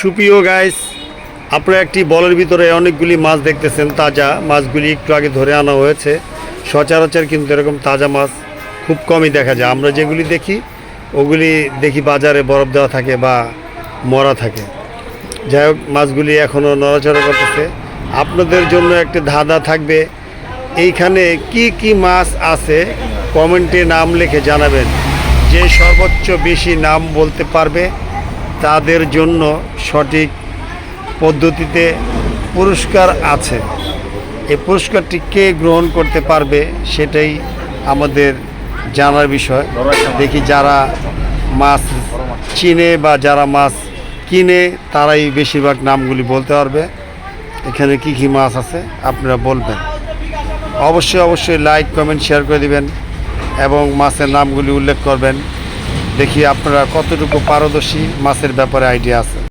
সুপ্রিয় গাইস, আপনারা একটি বলের ভিতরে অনেকগুলি মাছ দেখতেছেন। তাজা মাছগুলি একটু আগে ধরে আনা হয়েছে। সচরাচর কিন্তু এরকম তাজা মাছ খুব কমই দেখা যায়। আমরা যেগুলি দেখি ওগুলি দেখি বাজারে বরফ দেওয়া থাকে বা মরা থাকে। যাই হোক, মাছগুলি এখনও নড়াচড়া করতেছে। আপনাদের জন্য একটি ধাঁধা থাকবে, এইখানে কি কি মাছ আছে কমেন্টে নাম লিখে জানাবেন। যে সর্বোচ্চ বেশি নাম বলতে পারবে তাদের জন্য সঠিক পদ্ধতিতে পুরস্কার আছে। এই পুরস্কারটি কে গ্রহণ করতে পারবে সেটাই আমাদের জানার বিষয়। দেখি যারা মাছ চিনে বা যারা মাছ কিনে তারাই বেশিরভাগ নামগুলি বলতে পারবে। এখানে কি কি মাছ আছে আপনারা বলবেন। অবশ্যই লাইক কমেন্ট শেয়ার করে দিবেন এবং মাছের নামগুলি উল্লেখ করবেন। দেখি আপনারা কতটুকু পারদর্শী মাছের ব্যাপারে আইডিয়া আছে।